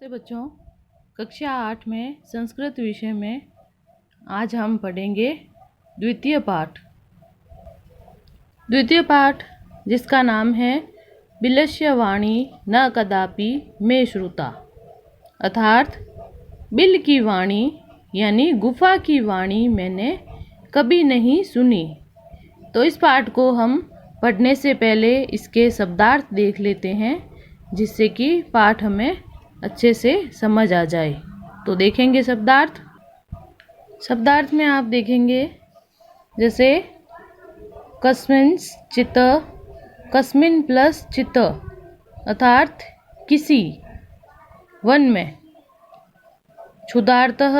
नमस्ते बच्चों, कक्षा 8 में संस्कृत विषय में आज हम पढ़ेंगे द्वितीय पाठ जिसका नाम है बिलस्य वाणी न कदापि मे श्रुता। अर्थात बिल की वाणी यानी गुफा की वाणी मैंने कभी नहीं सुनी। तो इस पाठ को हम पढ़ने से पहले इसके शब्दार्थ देख लेते हैं, जिससे कि पाठ हमें अच्छे से समझ आ जाए। तो देखेंगे शब्दार्थ में आप देखेंगे जैसे कस्मिन् चित, कस्मिन् प्लस चित अर्थात किसी, वन में। क्षुधार्तः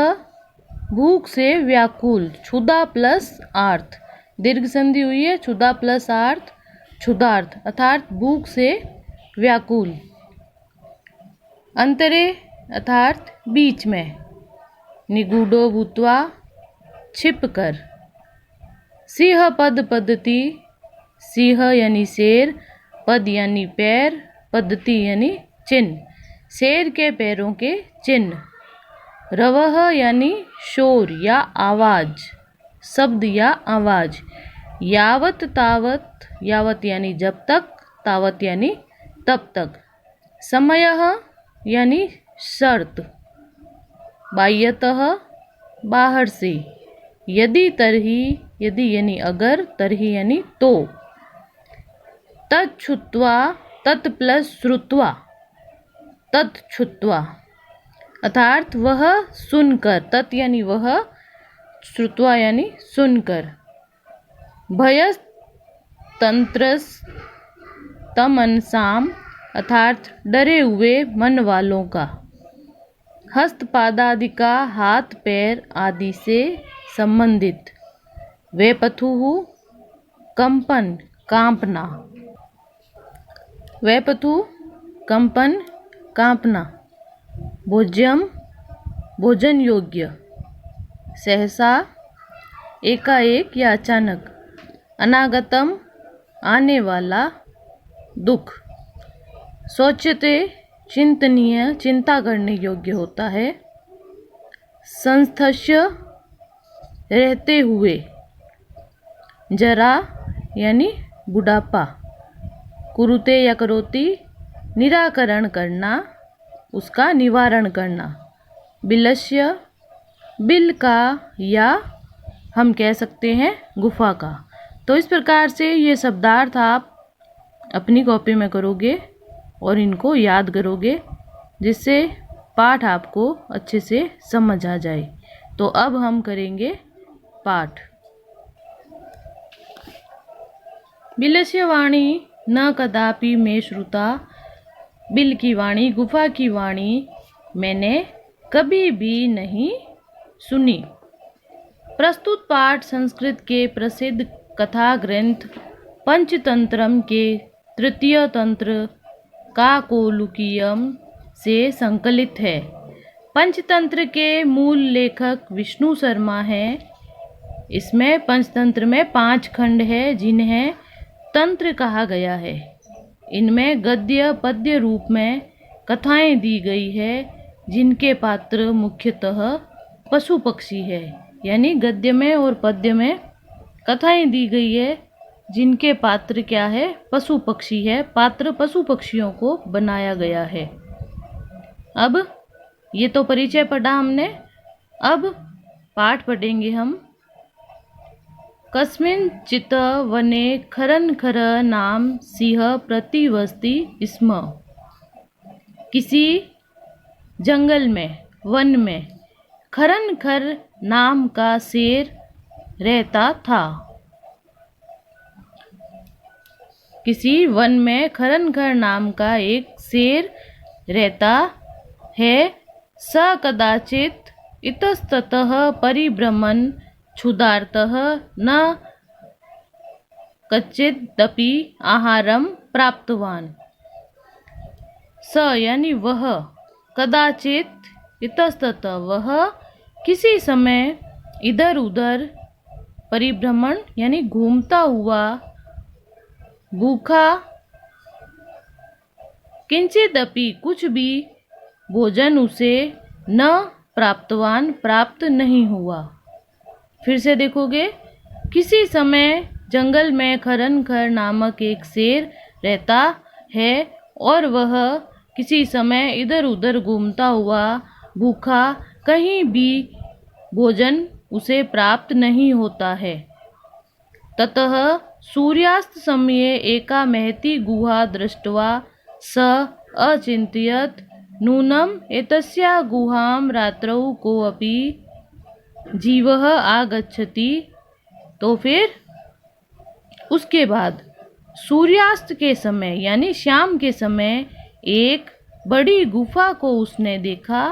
भूख से व्याकुल, क्षुधा प्लस आर्थ, दीर्घ संधि हुई है, क्षुधा प्लस आर्थ क्षुधार्थ अर्थात भूख से व्याकुल। अंतरे अर्थात बीच में, निगूढ़ो भूत्वा छिप कर। सिंह पद पद्धति, सिंह यानी शेर, पद यानी पैर, पद्धति यानी चिन्ह, शेर के पैरों के चिन्ह। रवह यानी शोर या आवाज, शब्द या आवाज। यावत तावत, यावत यानी जब तक, तावत यानी तब तक। समयः यानी शर्त। बाह्यतः बाहर से। यदि तरही, यदि यानी अगर, तरही यानी तो। तच्छ्रुत्वा, तत् प्लस श्रुत्वा, तच्छ्रुत्वा अर्थात वह सुनकर, तत् यानी वह, श्रुत्वा यानी सुनकर। भयस्तंत्रस तमनसाम अर्थात डरे हुए मन वालों का। हस्तपादादि का हाथ पैर आदि से संबंधित। वेपथुः कंपन कांपना, वेपथु कंपन कांपना। भोज्यम भोजन योग्य। सहसा एकाएक या अचानक। अनागतम आने वाला दुख। सोचते चिंतनीय चिंता करने योग्य होता है। संस्थस्य रहते हुए। जरा यानी बुढ़ापा। कुरुते या करोति निराकरण करना, उसका निवारण करना। बिलस्य बिल का या हम कह सकते हैं गुफा का। तो इस प्रकार से ये शब्दार्थ आप अपनी कॉपी में करोगे और इनको याद करोगे, जिससे पाठ आपको अच्छे से समझ आ जाए। तो अब हम करेंगे पाठ। बिलस्य वाणी न कदापि मे श्रुता। बिल की वाणी, गुफा की वाणी मैंने कभी भी नहीं सुनी। प्रस्तुत पाठ संस्कृत के प्रसिद्ध कथा ग्रंथ पंचतंत्रम के तृतीय तंत्र काकोलुकीयम से संकलित है। पंचतंत्र के मूल लेखक विष्णु शर्मा हैं। इसमें पंचतंत्र में 5 खंड है, जिन्हें तंत्र कहा गया है। इनमें गद्य पद्य रूप में कथाएं दी गई है, जिनके पात्र मुख्यतः पशु पक्षी है। यानी गद्य में और पद्य में कथाएं दी गई है, जिनके पात्र क्या है, पशु पक्षी है। पात्र पशु पक्षियों को बनाया गया है। अब ये तो परिचय पढ़ा हमने, अब पाठ पढ़ेंगे हम। कस्मिन् चित वने खरन खर नाम सिंह प्रतिवस्ति स्म। किसी जंगल में, वन में खरन खर नाम का शेर रहता था। किसी वन में खरनखर नाम का एक शेर रहता है। स कदाचित इतस्ततः परिभ्रमन् क्षुधार्तः न कच्चिदपि आहारम प्राप्तवान। स यानी वह, कदाचित इतस्ततः वह किसी समय, इधर उधर, परिभ्रमण यानी घूमता हुआ, भूखा, किंचिदपि कुछ भी, भोजन उसे न प्राप्तवान प्राप्त नहीं हुआ। फिर से देखोगे, किसी समय जंगल में खरनखर नामक एक शेर रहता है और वह किसी समय इधर उधर घूमता हुआ भूखा कहीं भी भोजन उसे प्राप्त नहीं होता है। ततः सूर्यास्त समये एका महती गुहा दृष्ट्वा स अचिन्तयत् नूनम् एतस्या गुहां रात्रौ कोऽपि जीवः आगच्छति। तो फिर उसके बाद सूर्यास्त के समय यानी शाम के समय एक बड़ी गुफा को उसने देखा।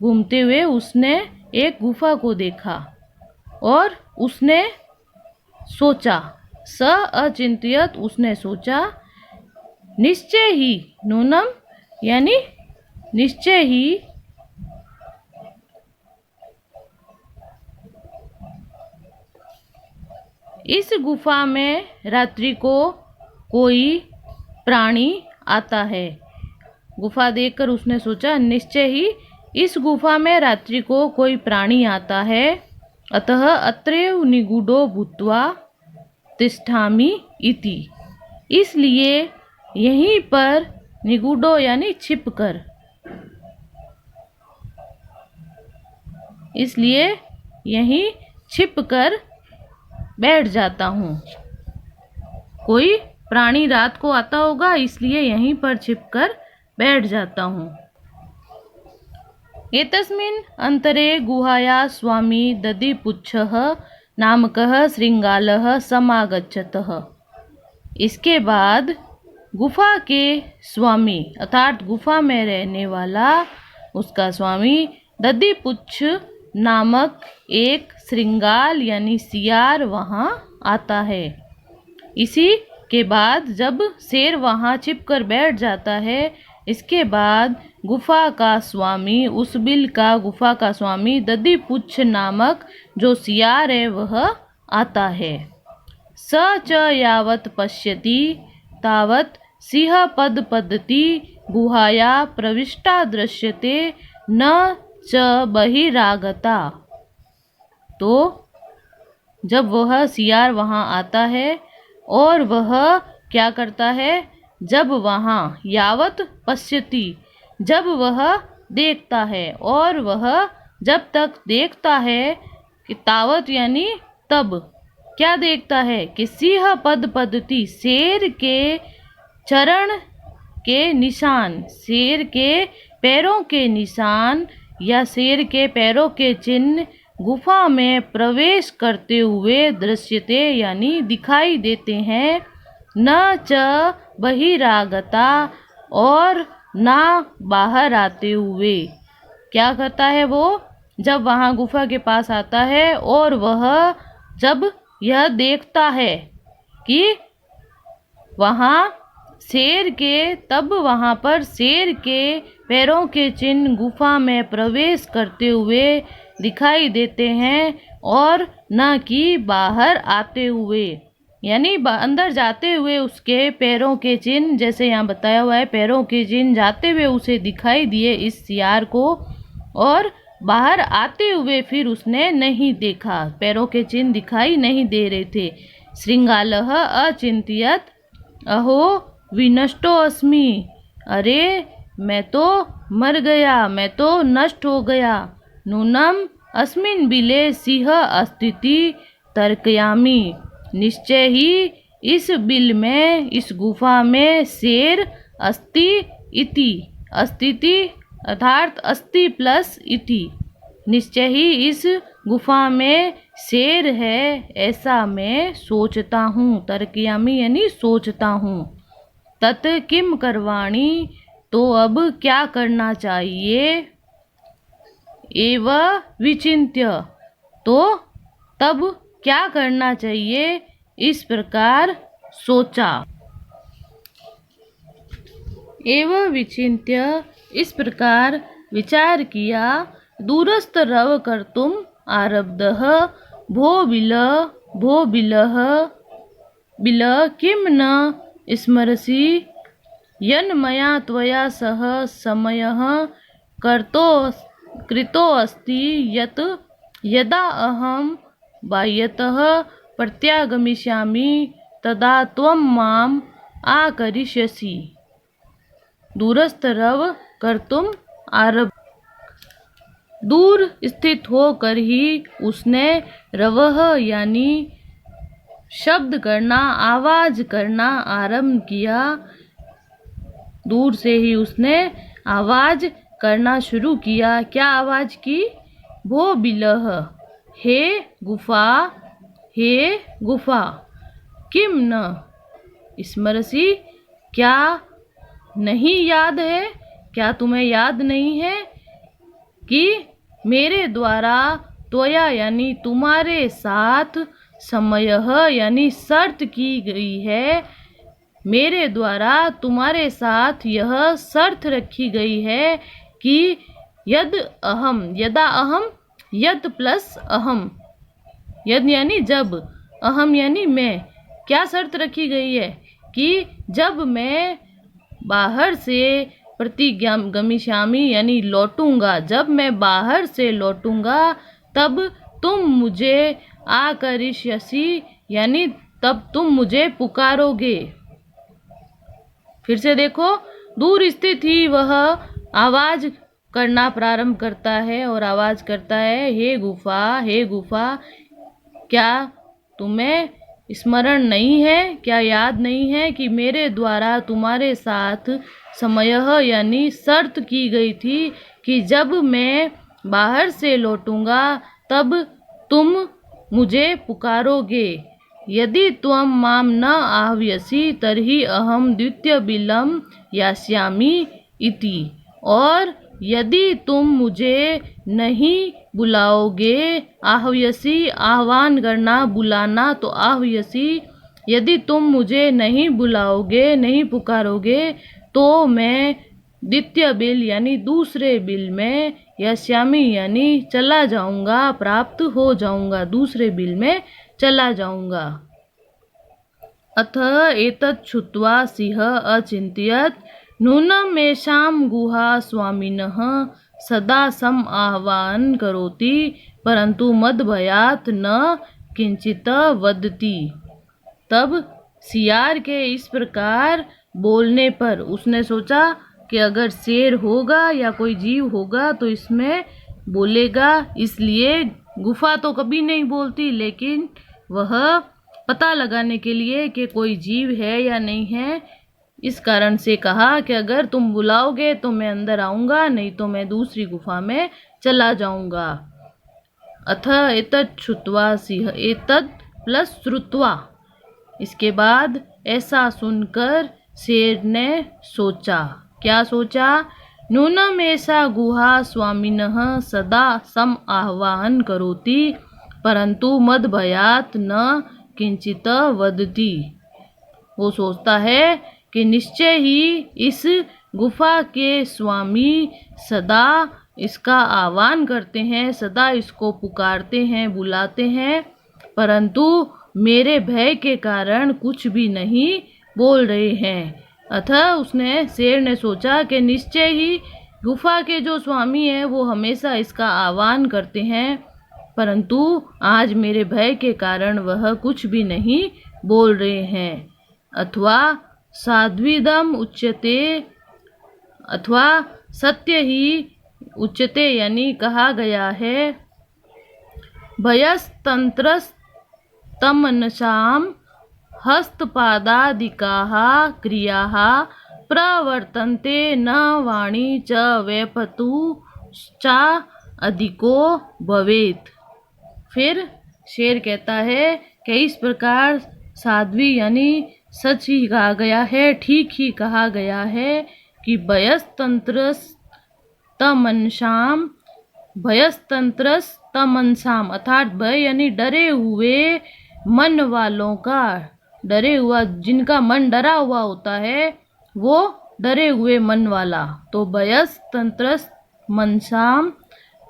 घूमते हुए उसने एक गुफा को देखा और उसने सोचा, स अचिंत्यत उसने सोचा, निश्चय ही नूनम यानी निश्चय ही इस गुफा में रात्रि को कोई प्राणी आता है। गुफा देखकर उसने सोचा, निश्चय ही इस गुफा में रात्रि को कोई प्राणी आता है। अतः अत्रैव निगूढ़ो भूत्वा तिष्ठामि इति, इसलिए यहीं पर निगूढ़ो यानी छिपकर, इसलिए यहीं छिपकर बैठ जाता हूँ। कोई प्राणी रात को आता होगा इसलिए यहीं पर छिपकर बैठ जाता हूँ। एतस्मिन् अंतरे गुहाया स्वामी दधिपुच्छः नामकः श्रृंगालः समागच्छतः। इसके बाद गुफा के स्वामी अर्थात गुफा में रहने वाला उसका स्वामी दधिपुच्छ नामक एक श्रृंगाल यानी सियार वहाँ आता है। इसी के बाद जब शेर वहाँ छिपकर बैठ जाता है, इसके बाद गुफा का स्वामी उस बिल का गुफा का स्वामी दधिपुच्छ नामक जो सियार है वह आता है। स च यावत् पश्यति तावत् सिंह पद पद्धति गुहाया प्रविष्टा दृश्यते न च बहिरागता। तो जब वह सियार वहाँ आता है और वह क्या करता है, जब वहाँ यावत पश्यति जब वह देखता है और वह जब तक देखता है कि तावत यानी तब क्या देखता है कि सिंह पद पद्धति शेर के चरण के निशान, शेर के पैरों के निशान या शेर के पैरों के चिन्ह गुफा में प्रवेश करते हुए दृश्यते यानी दिखाई देते हैं। न च बहिरागता और ना बाहर आते हुए। क्या करता है वो, जब वहाँ गुफा के पास आता है और वह जब यह देखता है कि वहाँ शेर के, तब वहाँ पर शेर के पैरों के चिन्ह गुफा में प्रवेश करते हुए दिखाई देते हैं और न कि बाहर आते हुए, यानी अंदर जाते हुए उसके पैरों के चिन्ह, जैसे यहाँ बताया हुआ है पैरों के चिन्ह जाते हुए उसे दिखाई दिए इस सियार को, और बाहर आते हुए फिर उसने नहीं देखा, पैरों के चिन्ह दिखाई नहीं दे रहे थे। श्रृंगालः अचिंत्यत अहो विनष्टो अस्मि, अरे मैं तो मर गया, मैं तो नष्ट हो गया। नूनम अस्मिन् बिले सिंह अस्तिति तर्कयामि, निश्चय ही इस बिल में, इस गुफा में शेर अस्ति इति, अस्तिति अर्थात अस्ति प्लस इति, निश्चय ही इस गुफा में शेर है ऐसा मैं सोचता हूँ। तर्कयामि यानी सोचता हूँ। तत् किम करवाणी, तो अब क्या करना चाहिए। एव विचिन्त्य, तो तब क्या करना चाहिए, इस प्रकार सोचा। एव विचिन्त्य इस प्रकार विचार किया। दूरस्थ रव कर्तुम आरब्धः भो बिलः बिल किम न स्मरसि यन्मया त्वया सह समयः कृतो अस्ति यत् यदा अहं बाह्यतः प्रत्यागमिष्यामि तदा त्वं माम् आकरिष्यसि। दूरस्थ रव कर्तुम आरभ। दूर स्थित होकर ही उसने रवह यानी शब्द करना, आवाज करना आरंभ किया। दूर से ही उसने आवाज करना शुरू किया। क्या आवाज की? भो बिलह, हे गुफा, हे गुफा, किम न स्मरसि, क्या नहीं याद है, क्या तुम्हें याद नहीं है कि मेरे द्वारा त्वया यानी तुम्हारे साथ समयः यानी शर्त की गई है, मेरे द्वारा तुम्हारे साथ यह शर्त रखी गई है कि यदा अहम, यद प्लस अहम, यद यानी जब, अहम यानी मैं। क्या शर्त रखी गई है कि जब मैं बाहर से प्रतिगमिष्यामि यानी लौटूंगा, जब मैं बाहर से लौटूंगा तब तुम मुझे आकरिष्यसि यानी तब तुम मुझे पुकारोगे। फिर से देखो, दूर स्थित ही वह आवाज करना प्रारंभ करता है और आवाज करता है, हे गुफा, हे गुफा, क्या तुम्हें स्मरण नहीं है, क्या याद नहीं है कि मेरे द्वारा तुम्हारे साथ समयः यानी शर्त की गई थी कि जब मैं बाहर से लौटूंगा तब तुम मुझे पुकारोगे। यदि त्वं मां न आह्वयसि तर्हि अहं द्वितीय बिलं यास्यामि इति। और यदि तुम मुझे नहीं बुलाओगे, आह्वयसि आह्वान करना, बुलाना तो आह्वयसि, यदि तुम मुझे नहीं बुलाओगे, नहीं पुकारोगे तो मैं द्वितीय बिल यानी दूसरे बिल में यास्यामि यानी चला जाऊंगा, प्राप्त हो जाऊंगा, दूसरे बिल में चला जाऊंगा। अथ एतत् श्रुत्वा सिंहः अचिन्तयत् नूनमेषां गुहा स्वामिनः सदा सम आह्वानं करोति परंतु मदभयात् न किंचित वदति। तब सियार के इस प्रकार बोलने पर उसने सोचा कि अगर शेर होगा या कोई जीव होगा तो इसमें बोलेगा, इसलिए गुफा तो कभी नहीं बोलती, लेकिन वह पता लगाने के लिए कि कोई जीव है या नहीं है, इस कारण से कहा कि अगर तुम बुलाओगे तो मैं अंदर आऊंगा, नहीं तो मैं दूसरी गुफा में चला जाऊंगा। अथ एतत् श्रुत्वा सिंह, एतत् प्लस श्रुत्वा, इसके बाद ऐसा सुनकर शेर ने सोचा। क्या सोचा? नूनमेषा गुहा स्वामिनः सदा सम आह्वानं करोति परंतु मदभयात् न किंचित वदति। वो सोचता है कि निश्चय ही इस गुफा के स्वामी सदा इसका आह्वान करते हैं, सदा इसको पुकारते हैं, बुलाते हैं, परंतु मेरे भय के कारण कुछ भी नहीं बोल रहे हैं। अतः शेर ने सोचा कि निश्चय ही गुफा के जो स्वामी हैं वो हमेशा इसका आह्वान करते हैं, परंतु आज मेरे भय के कारण वह कुछ भी नहीं बोल रहे हैं। अथवा साध्विदम उच्यते, अथवा सत्य ही उच्यते यानी कहा गया है, भयस्तंत्रस्तमनसाम हस्तपादादिकाः क्रियाः प्रवर्तन्ते न वाणी च वैपतुश्च अधिको भवेत्। फिर शेर कहता है कि इस प्रकार साध्वी यानी सच ही कहा गया है, ठीक ही कहा गया है कि भयस्तंत्रस्तमनसाम, भयस्तंत्रस्तमनसाम अर्थात भय यानी डरे हुए मन वालों का, डरे हुआ जिनका मन डरा हुआ होता है वो डरे हुए मन वाला, तो भयस्तंत्रस्त मनसाम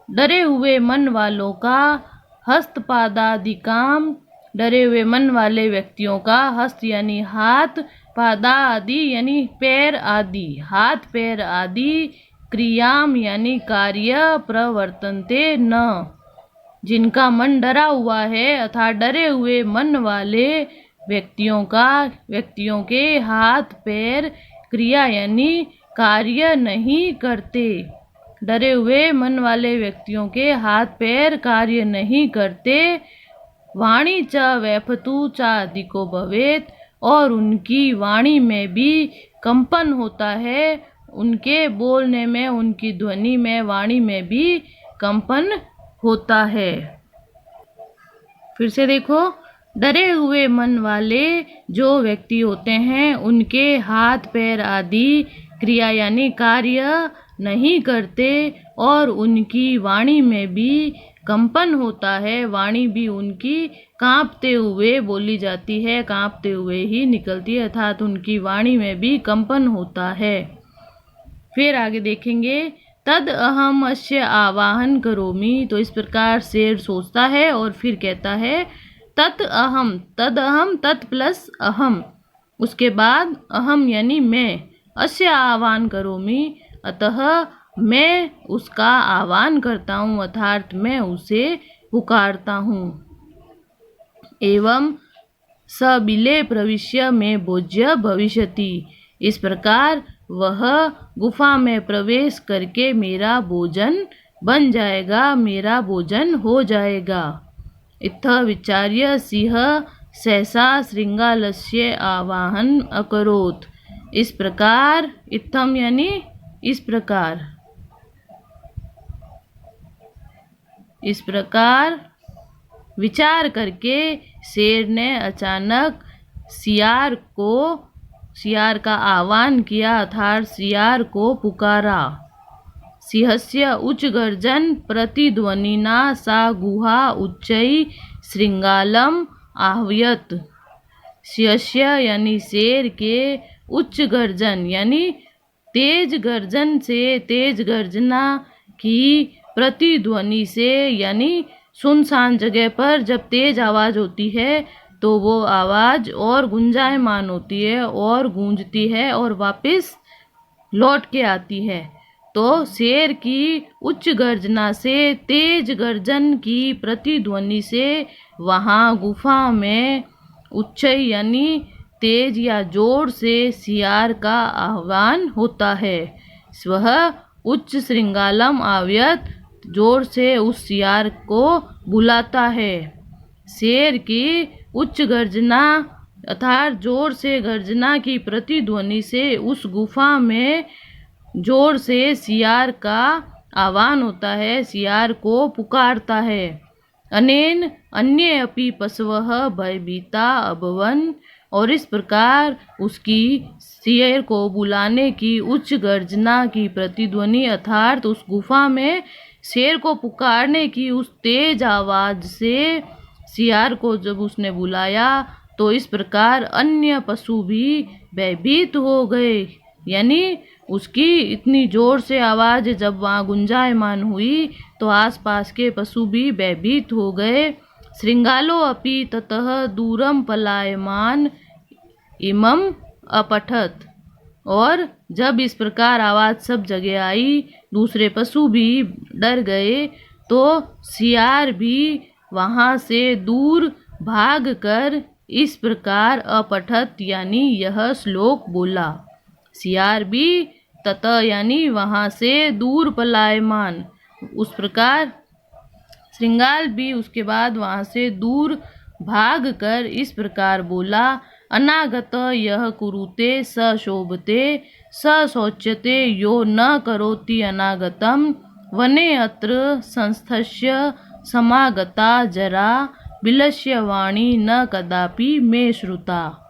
डरे हुए मन वालों का, हस्तपादादिकाम डरे हुए मन वाले व्यक्तियों का, हस्त यानी हाथ, पादा आदि यानी पैर आदि, हाथ पैर आदि क्रियाम यानी कार्य प्रवर्तन्ते न, जिनका मन डरा हुआ है अर्थात डरे हुए मन वाले व्यक्तियों के हाथ पैर क्रिया यानी कार्य नहीं करते। डरे हुए मन वाले व्यक्तियों के हाथ पैर कार्य नहीं करते। वाणी च वैफतु चादिको भवेत, और उनकी वाणी में भी कंपन होता है, उनके बोलने में, उनकी ध्वनि में, वाणी में भी कंपन होता है। फिर से देखो, डरे हुए मन वाले जो व्यक्ति होते हैं उनके हाथ पैर आदि क्रिया यानी कार्य नहीं करते और उनकी वाणी में भी कंपन होता है। वाणी भी उनकी कांपते हुए बोली जाती है, कांपते हुए ही निकलती है, अर्थात उनकी वाणी में भी कंपन होता है। फिर आगे देखेंगे, तद अहम अस्य आवाहन करोमि। तो इस प्रकार शेर सोचता है और फिर कहता है तत् अहम, तद अहम, तत् प्लस अहम, उसके बाद अहम यानी मैं, अस्य आह्वान करोमि, अतः मैं उसका आह्वान करता हूँ, अर्थात मैं उसे पुकारता हूँ। एवं स बिले प्रविश्य में भोज्य भविष्यति, इस प्रकार वह गुफा में प्रवेश करके मेरा भोजन बन जाएगा, मेरा भोजन हो जाएगा। इत्थ विचार्य सिंह सहसा श्रृंगालस्य आवाहन अकरोत्, इस प्रकार, इत्थम यानी इस प्रकार, इस प्रकार विचार करके शेर ने अचानक सियार का आह्वान किया, अर्थात सियार को पुकारा। सिंहस्य उच्च गर्जन प्रतिध्वनिना सा गुहा उच्चै श्रृंगालम आह्वयत, सिंहस्य यानी शेर के उच्च गर्जन यानी तेज गर्जन से, तेज गर्जना की प्रतिध्वनि से, यानी सुनसान जगह पर जब तेज आवाज होती है तो वो आवाज और गुंजायमान होती है और गूंजती है और वापस लौट के आती है। तो शेर की उच्च गर्जना से, तेज गर्जन की प्रतिध्वनि से वहाँ गुफा में उच्च यानी तेज या जोर से सियार का आह्वान होता है। वह उच्च श्रृंगालम आव्यत, जोर से उस सियार को बुलाता है। शेर की उच्च गर्जना अर्थात जोर से गर्जना की प्रतिध्वनि से उस गुफा में जोर से सियार का आह्वान होता है, सियार को पुकारता है। अनेन अन्य अपि पशवः भयभीता अभवन, और इस प्रकार उसकी शेर को बुलाने की उच्च गर्जना की प्रतिध्वनि अर्थात उस गुफा में शेर को पुकारने की उस तेज आवाज से सियार को जब उसने बुलाया तो इस प्रकार अन्य पशु भी भयभीत हो गए, यानी उसकी इतनी जोर से आवाज जब वहाँ गुंजायमान हुई तो आसपास के पशु भी भयभीत हो गए। श्रृंगालो अपि ततः दूरम पलायमान इमम अपठत, और जब इस प्रकार आवाज सब जगह आई, दूसरे पशु भी डर गए, तो सियार भी वहाँ से दूर भागकर इस प्रकार अपठत यानी यह श्लोक बोला। सियार भी ततः यानी वहाँ से दूर पलायमान, उस प्रकार श्रृंगाल भी उसके बाद वहाँ से दूर भागकर इस प्रकार बोला। अनागत यह कुरुते स शोभते स शौच्यते यो न करोति अनागतम, वने अत्र संस्थस्य समागता जरा बिलस्य वाणी न कदापि मे श्रुता।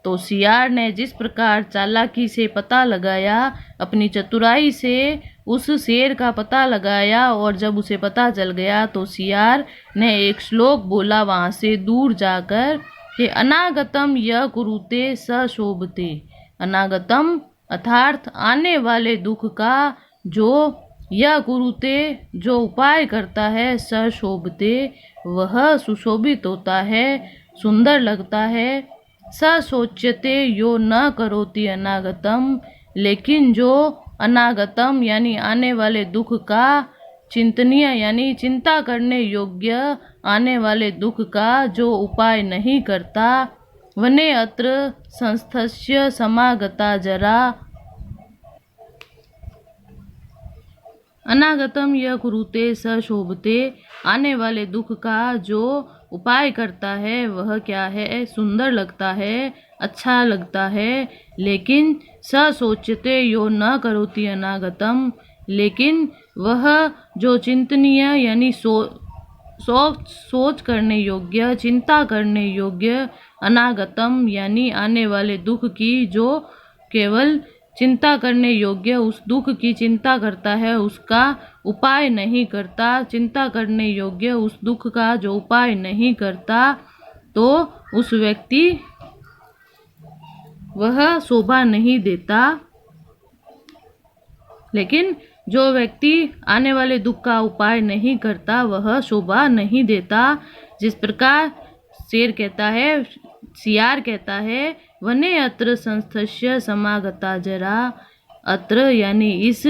तो सियार ने जिस प्रकार चालाकी से पता लगाया, अपनी चतुराई से उस शेर का पता लगाया, और जब उसे पता चल गया तो सियार ने एक श्लोक बोला वहाँ से दूर जाकर कि अनागतम यह कुरुते स शोभते। अनागतम अर्थात आने वाले दुख का जो यह कुरुते जो उपाय करता है, स शोभते वह सुशोभित होता है, सुंदर लगता है। स शोच्यते यो न करोति अनागतम, लेकिन जो अनागतम यानी आने वाले दुख का, चिंतनीय यानी चिंता करने योग्य आने वाले दुख का जो उपाय नहीं करता, वने अत्र संस्थस्य समागता जरा। अनागतम यह कुरुते स शोभते, आने वाले दुख का जो उपाय करता है वह क्या है, सुंदर लगता है, अच्छा लगता है। लेकिन स सोचते यो न करोति अनागतम, लेकिन वह जो चिंतनीय यानी सोच करने योग्य, चिंता करने योग्य, अनागतम यानी आने वाले दुख की जो केवल चिंता करने योग्य उस दुख की चिंता करता है, उसका उपाय नहीं करता, चिंता करने योग्य उस दुख का जो उपाय नहीं करता, तो उस व्यक्ति वह शोभा नहीं देता। लेकिन जो व्यक्ति आने वाले दुख का उपाय नहीं करता वह शोभा नहीं देता। जिस प्रकार सियार कहता है वने अत्र संस्थस्य समागता जरा, अत्र यानी इस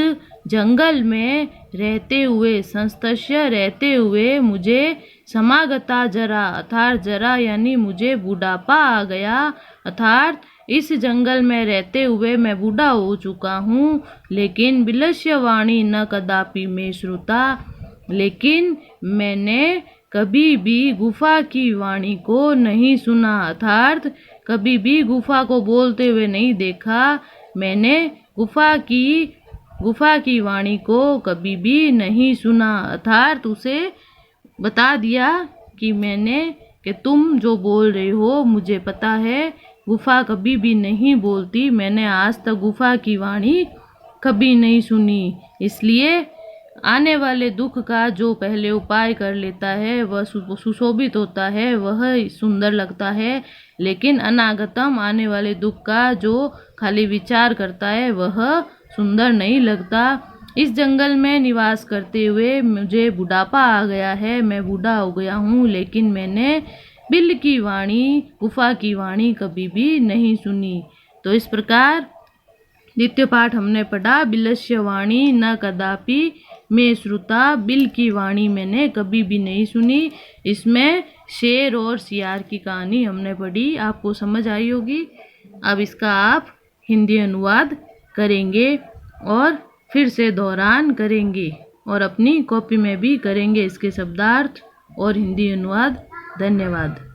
जंगल में रहते हुए, संस्थस्य रहते हुए मुझे, समागता जरा अर्थात जरा यानी मुझे बुढ़ापा आ गया, अर्थात इस जंगल में रहते हुए मैं बूढ़ा हो चुका हूँ। लेकिन बिलस्य वाणी न कदापि में श्रुता, लेकिन मैंने कभी भी गुफा की वाणी को नहीं सुना, अर्थात कभी भी गुफा को बोलते हुए नहीं देखा। मैंने गुफा की वाणी को कभी भी नहीं सुना, अर्थात उसे बता दिया कि तुम जो बोल रहे हो मुझे पता है, गुफा कभी भी नहीं बोलती, मैंने आज तक गुफा की वाणी कभी नहीं सुनी। इसलिए आने वाले दुख का जो पहले उपाय कर लेता है वह सुशोभित होता है, वह सुंदर लगता है। लेकिन अनागतम आने वाले दुख का जो खाली विचार करता है वह सुंदर नहीं लगता। इस जंगल में निवास करते हुए मुझे बुढ़ापा आ गया है, मैं बूढ़ा हो गया हूँ, लेकिन मैंने बिल की वाणी, गुफा की वाणी कभी भी नहीं सुनी। तो इस प्रकार द्वितीय पाठ हमने पढ़ा, बिलस्य वाणी न कदापि में श्रुता, बिल की वाणी मैंने कभी भी नहीं सुनी। इसमें शेर और सियार की कहानी हमने पढ़ी, आपको समझ आई होगी। अब इसका आप हिंदी अनुवाद करेंगे और फिर से दोहरान करेंगे और अपनी कॉपी में भी करेंगे इसके शब्दार्थ और हिंदी अनुवाद। धन्यवाद।